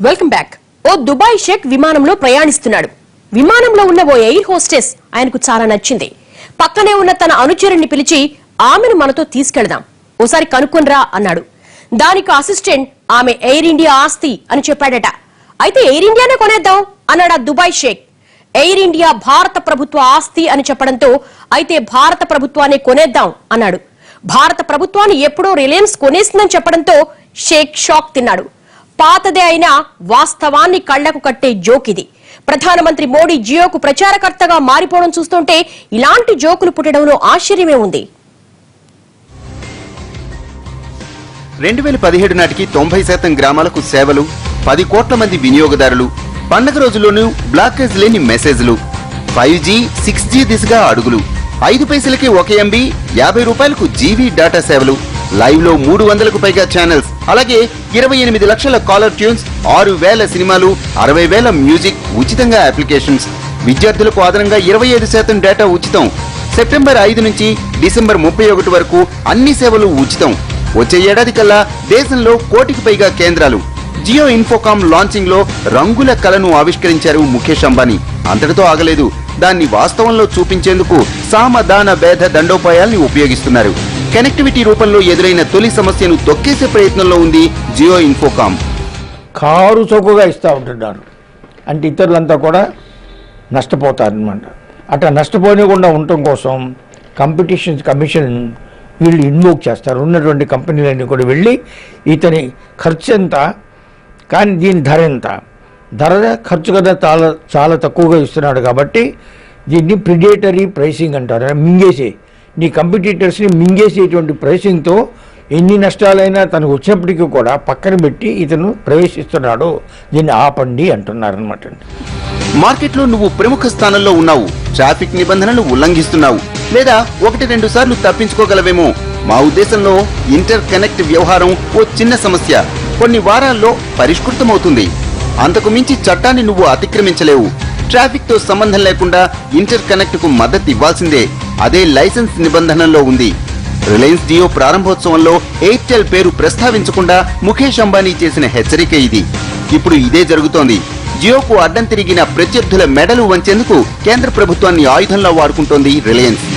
Welcome back. ఓ Dubai షేక్ విమానంలో ప్రయాణిస్తున్నాడు. విమానంలో ఉన్న ఓ ఎయిర్ హోస్టెస్ ఆయనకు చాలా నచ్చింది. పక్కనే ఉన్న తన అనుచరుణ్ణి పిలిచి ఆమెను మనతో తీసుకెళ్దాం, ఓసారి కనుక్కొనిరా అన్నాడు. దానికి అసిస్టెంట్ ఆమె ఎయిర్ ఇండియా ఆస్తి అని చెప్పాడట. అయితే ఎయిర్ ఇండియానే కొనేద్దాం అన్నాడు ఆ దుబాయ్ షేక్. ఎయిర్ ఇండియా భారత ప్రభుత్వ ఆస్తి అని చెప్పడంతో అయితే భారత ప్రభుత్వాన్ని కొనేద్దాం అన్నాడు. భారత ప్రభుత్వాన్ని ఎప్పుడో రిలయన్స్ కొనేసిందని చెప్పడంతో షేక్ షాక్ తిన్నాడు. పాతదే అయినా వాస్తవాన్ని కళ్లకు కట్టే జోక్ ఇది. ప్రధానమంత్రి మోడీ జియోకు ప్రచారకర్తగా మారిపోవడం చూస్తుంటే ఇలాంటి జోకులు పుట్టడంలో ఆశ్చర్యమే ఉంది. 2017 నాటికి 90% గ్రామాలకు సేవలు, 10 కోట్ల మంది వినియోగదారులు, పండగ రోజుల్లోనూ బ్లాకేజ్ లేని మెసేజ్లు, 5G, 6G దిశగా అడుగులు, 5 పైసలకి 1 MB, 50 రూపాయలకు జీబీ డేటా సేవలు, లైవ్ లో 300కు పైగా ఛానల్స్, అలాగే 28 లక్షల కాలర్ ట్యూన్స్, 6,000 సినిమాలు, 60,000 మ్యూజిక్, ఉచితంగా అప్లికేషన్స్. విద్యార్థులకు అదనంగా 25% డేటా ఉచితం. సెప్టెంబర్ 5 నుంచి డిసెంబర్ 31 వరకు అన్ని సేవలు ఉచితం. వచ్చే ఏడాది కల్లా దేశంలో 1 కోటికి పైగా కేంద్రాలు. జియో ఇన్ఫోకామ్ లాంచింగ్ లో రంగుల కళను ఆవిష్కరించారు ముఖేష్ అంబానీ. అంతటితో ఆగలేదు, దాన్ని వాస్తవంలో చూపించేందుకు సామదాన భేద దండోపాయాల్ని ఉపయోగిస్తున్నారు. కనెక్టివిటీ రూపంలో ఎదురైన తొలి సమస్యను తొక్కేసే ప్రయత్నంలో ఉంది జియో ఇన్ఫోకామ్. కారు చౌకగా ఇస్తూ ఉంటున్నారు అంటే ఇతరులంతా కూడా నష్టపోతారనమాట. అట్లా నష్టపోనివ్వకుండా ఉండటం కోసం కమిషన్ వీళ్ళు ఇన్వోక్ చేస్తారు. ఉన్నటువంటి కంపెనీలన్నీ కూడా వెళ్ళి ఇతని ఖర్చు ఎంత, కానీ దీని ధర ఎంత, ఖర్చు కదా చాలా తక్కువగా ఇస్తున్నాడు కాబట్టి దీన్ని ప్రిడేటరీ ప్రైసింగ్ అంటారు. నీ కంపిటీటర్స్ని మింగేసేటువంటి ప్రైసింగ్తో ఎన్ని నష్టాలైనా తనకు వచ్చినప్పటికీ కూడా పక్కన పెట్టి ఇతను ప్రవేశిస్తున్నాడు, దీన్ని ఆపండి అంటున్నారనమాట. మార్కెట్లో నువ్వు ప్రముఖ స్థానంలో ఉన్నావు, ట్రాఫిక్ నిబంధనలు ఉల్లంఘిస్తున్నావు, లేదా 1-2 సార్లు తప్పించుకోగలవేమో. మా ఉద్దేశంలో ఇంటర్ కనెక్ట్ వ్యవహారం ఓ చిన్న సమస్య, కొన్ని వారాల్లో పరిష్కృతమవుతుంది. అంతకు మించి చట్టాన్ని నువ్వు అతిక్రమించలేవు. ట్రాఫిక్ తో సంబంధం లేకుండా ఇంటర్ కనెక్ట్ కు మద్దతు ఇవ్వాల్సిందే. అదే లైసెన్స్ నిబంధనల్లో ఉంది. రిలయన్స్ జియో ప్రారంభోత్సవంలో ఎయిర్టెల్ పేరు ప్రస్తావించకుండా ముఖేష్ అంబానీ చేసిన హెచ్చరిక ఇది. ఇప్పుడు ఇదే జరుగుతోంది. జియోకు అడ్డం తిరిగిన ప్రత్యర్థుల మెడలు వంచేందుకు కేంద్ర ప్రభుత్వాన్ని ఆయుధంలా వాడుకుంటోంది రిలయన్స్.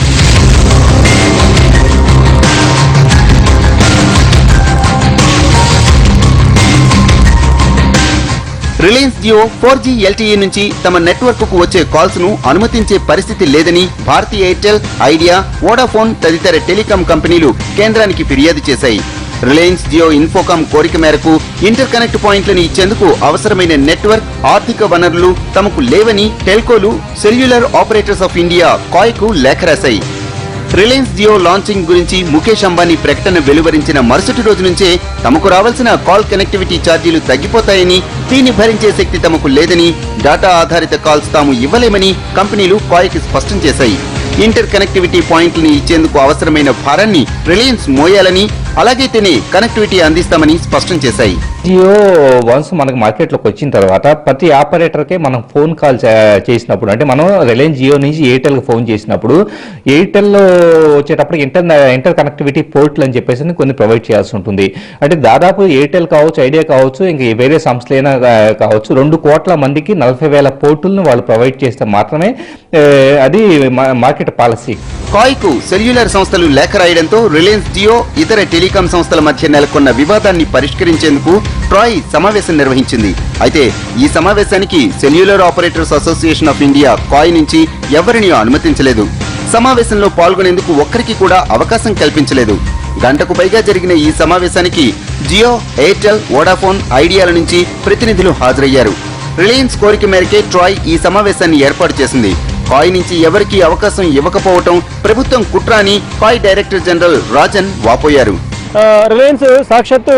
రిలయన్స్ జియో 4G LTE నుంచి తమ నెట్వర్క్ కు వచ్చే కాల్స్ ను అనుమతించే పరిస్థితి లేదని భారతీయ ఎయిర్టెల్, ఐడియా, వోడాఫోన్ తదితర టెలికాం కంపెనీలు కేంద్రానికి ఫిర్యాదు చేశాయి. రిలయన్స్ జియో ఇన్ఫోకామ్ కోరిక మేరకు ఇంటర్ కనెక్ట్ పాయింట్లను ఇచ్చేందుకు అవసరమైన నెట్వర్క్, ఆర్థిక వనరులు తమకు లేవని టెల్కోలు, సెల్యులర్ ఆపరేటర్స్ ఆఫ్ ఇండియా కాయ్కు లేఖ రాశాయి. రిలయన్స్ జియో లాంచింగ్ గురించి ముఖేష్ అంబానీ ప్రకటన వెలువరించిన మరుసటి రోజు నుంచే తమకు రావాల్సిన కాల్ కనెక్టివిటీ ఛార్జీలు తగ్గిపోతాయని, దీన్ని భరించే శక్తి తమకు లేదని, డేటా ఆధారిత కాల్స్ తాము ఇవ్వలేమని కంపెనీలు కాయ్కి స్పష్టం చేశాయి. ఇంటర్ కనెక్టివిటీ పాయింట్లని ఇచ్చేందుకు అవసరమైన భారాన్ని రిలయన్స్ మోయాలని, అలాగైతేనే కనెక్టివిటీ అందిస్తామని స్పష్టం చేశాయి. జియో వన్స్ మనకు మార్కెట్లోకి వచ్చిన తర్వాత ప్రతి ఆపరేటర్కే మనం ఫోన్ కాల్ చేసినప్పుడు, అంటే మనం రిలయన్స్ జియో నుంచి ఎయిర్టెల్కి ఫోన్ చేసినప్పుడు ఎయిర్టెల్లో వచ్చేటప్పుడు ఇంటర్ కనెక్టివిటీ పోర్ట్లు అని చెప్పేసి కొన్ని ప్రొవైడ్ చేయాల్సి ఉంటుంది. అంటే దాదాపు ఎయిర్టెల్ కావచ్చు, ఐడియా కావచ్చు, ఇంకా వేరే సంస్థలైనా కావచ్చు, 2 కోట్ల మందికి 40,000 పోర్టులను వాళ్ళు ప్రొవైడ్ చేస్తే మాత్రమే అది మార్కెట్ పాలసీ. కాయ్కు సెల్యులర్ సంస్థలు లేఖ రాయడంతో రిలయన్స్ జియో, ఇతర టెలికాం సంస్థల మధ్య నెలకొన్న వివాదాన్ని పరిష్కరించేందుకు ట్రాయ్ సమావేశం నిర్వహించింది. అయితే ఈ సమావేశానికి cellular operators association of India కాయ్ నుంచి ఎవరిని అనుమతించలేదు. సమావేశంలో పాల్గొనేందుకు ఒక్కరికి కూడా అవకాశం కల్పించలేదు. గంటకు పైగా జరిగిన ఈ సమావేశానికి జియో, ఎయిర్టెల్, వోడాఫోన్, ఐడియాల నుంచి ప్రతినిధులు హాజరయ్యారు. రిలయన్స్ కోరిక మేరకే ట్రాయ్ ఈ సమావేశాన్ని ఏర్పాటు చేసింది. కాయ్ నుంచి ఎవరికీ అవకాశం ఇవ్వకపోవటం ప్రభుత్వం కుట్ర అని కాయ్ డైరెక్టర్ జనరల్ రాజన్ వాపోయారు. రిలయన్స్ సాక్షాత్తు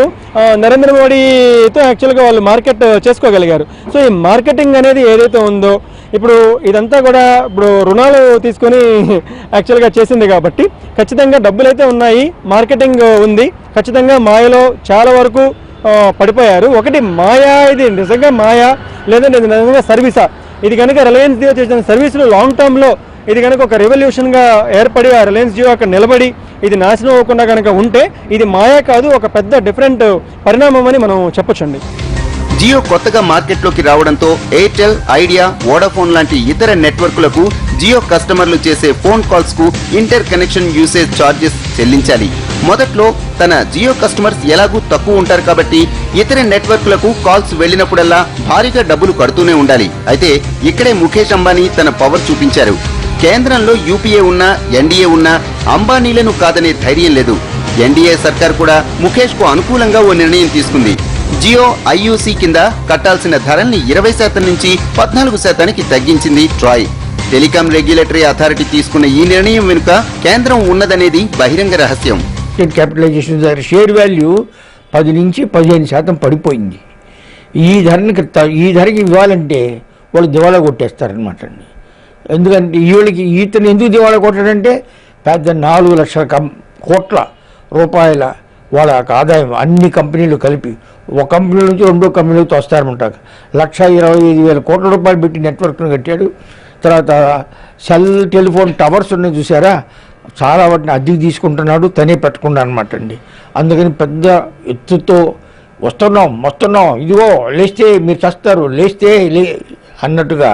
నరేంద్ర మోడీతో యాక్చువల్గా వాళ్ళు మార్కెట్ చేసుకోగలిగారు. సో ఈ మార్కెటింగ్ అనేది ఏదైతే ఉందో ఇప్పుడు ఇదంతా కూడా ఇప్పుడు రుణాలు తీసుకొని యాక్చువల్గా చేసింది కాబట్టి ఖచ్చితంగా డబ్బులు అయితే ఉన్నాయి, మార్కెటింగ్ ఉంది. ఖచ్చితంగా మాయలో చాలా వరకు పడిపోయారు. ఒకటి మాయా, ఇది నిజంగా మాయా లేదంటే ఇది నిజంగా సర్వీసా? ఇది కనుక రిలయన్స్ జియో చేసిన సర్వీసులు లాంగ్ టర్మ్లో ఇది కనుక ఒక రెవల్యూషన్గా ఏర్పడి ఆ రిలయన్స్ జియో అక్కడ నిలబడి ఇది నాశనం అవ్వకుండా కనుక ఉంటే ఇది మాయా కాదు, ఒక పెద్ద డిఫరెంట్ పరిణామం అని మనం చెప్పొచ్చండి. జియో కొత్తగా మార్కెట్లోకి రావడంతో ఎయిర్టెల్, ఐడియా, వోడాఫోన్ లాంటి ఇతర నెట్వర్క్లకు జియో కస్టమర్లు చేసే ఫోన్ కాల్స్ కు ఇంటర్ కనెక్షన్ యూసేజ్ ఛార్జెస్ చెల్లించాలి. మొదట్లో తన జియో కస్టమర్స్ ఎలాగూ తక్కువ ఉంటారు కాబట్టి ఇతర నెట్వర్క్లకు కాల్స్ వెళ్లినప్పుడల్లా భారీగా డబ్బులు కడుతూనే ఉండాలి. అయితే ఇక్కడే ముఖేష్ అంబానీ తన పవర్ చూపించారు. కేంద్రంలో యూపీఏ ఉన్నా, ఎన్డీఏ ఉన్నా అంబానీలను కాదనే ధైర్యం లేదు. ఎన్డీఏ సర్కార్ కూడా ముఖేష్ కు అనుకూలంగా ఓ నిర్ణయం తీసుకుంది. జియో ఐయూసీ కింద కట్టాల్సిన ధరల్ని 20% నుంచి 14% తగ్గించింది ట్రాయ్. టెలికాం రెగ్యులేటరీ అథారిటీ తీసుకున్న ఈ నిర్ణయం వెనుక కేంద్రం ఉన్నదనేది బహిరంగ రహస్యం. క్యాపిటలైజేషన్ దగ్గర షేర్ వాల్యూ 10 నుంచి 15% పడిపోయింది. ఈ ధరకి ఇవ్వాలంటే వాళ్ళు దివాళా కొట్టేస్తారనమాట అండి. ఎందుకంటే ఈతను ఎందుకు దివాళా కొట్టాడంటే పెద్ద 4 లక్షల కోట్ల రూపాయల వాళ్ళ ఆదాయం అన్ని కంపెనీలు కలిపి ఒక కంపెనీ నుంచి రెండో కంపెనీలతో వస్తారనమాట. 1,25,000 కోట్ల రూపాయలు పెట్టి నెట్వర్క్ను కట్టాడు. తర్వాత సెల్ టెలిఫోన్ టవర్స్ ఉన్నాయి చూసారా, చాలా వాటిని అద్దెకి తీసుకుంటున్నాడు, తనే పెట్టుకున్నాడు అనమాట అండి. అందుకని పెద్ద ఎత్తుతో వస్తున్నాం ఇదిగో లేస్తే మీరు చేస్తారు, లేస్తే అన్నట్టుగా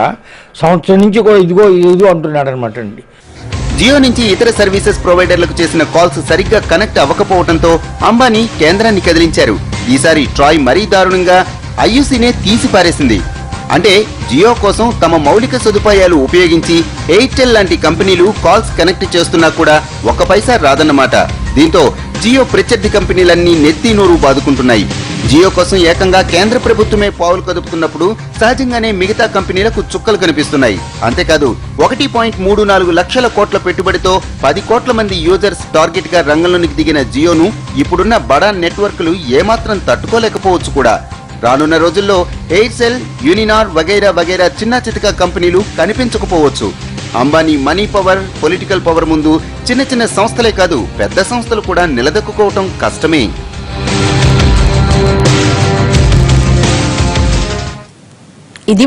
సంవత్సరం నుంచి కూడా ఇదిగో అంటున్నాడు అనమాట అండి. జియో నుంచి ఇతర సర్వీసెస్ ప్రొవైడర్లకు చేసిన కాల్స్ సరిగ్గా కనెక్ట్ అవ్వకపోవడంతో అంబానీ కేంద్రాన్ని కదిలించారు. ఈసారి ట్రాయ్ మరీ దారుణంగా ఐయూసీనే తీసి పారేసింది. అంటే జియో కోసం తమ మౌలిక సదుపాయాలు ఉపయోగించి ఎయిర్టెల్ లాంటి కంపెనీలు కాల్స్ కనెక్ట్ చేస్తున్నా కూడా 1 పైసా రాదన్నమాట. దీంతో జియో ప్రత్యర్థి కంపెనీలన్నీ నెత్తి నోరు బాదుకుంటున్నాయి. జియో కోసం ఏకంగా కేంద్ర ప్రభుత్వమే పావులు కదుపుతున్నప్పుడు సహజంగానే మిగతా కంపెనీలకు చుక్కలు కనిపిస్తున్నాయి. అంతేకాదు 1.34 లక్షల కోట్ల పెట్టుబడితో 10 కోట్ల మంది యూజర్స్ టార్గెట్ గా రంగంలోనికి దిగిన జియోను ఇప్పుడున్న బడా నెట్వర్క్లు ఏమాత్రం తట్టుకోలేకపోవచ్చు కూడా. రానున్న రోజుల్లో ఎయిర్సెల్, యూనినార్ వగైరా చిన్న చితక కంపెనీలు కనిపించకపోవచ్చు. Ambani money power, political power ముందు చిన్న సంస్థలే కాదు పెద్ద సంస్థలు కూడా నిలదొక్కుకోవటం కష్టమే. ఇది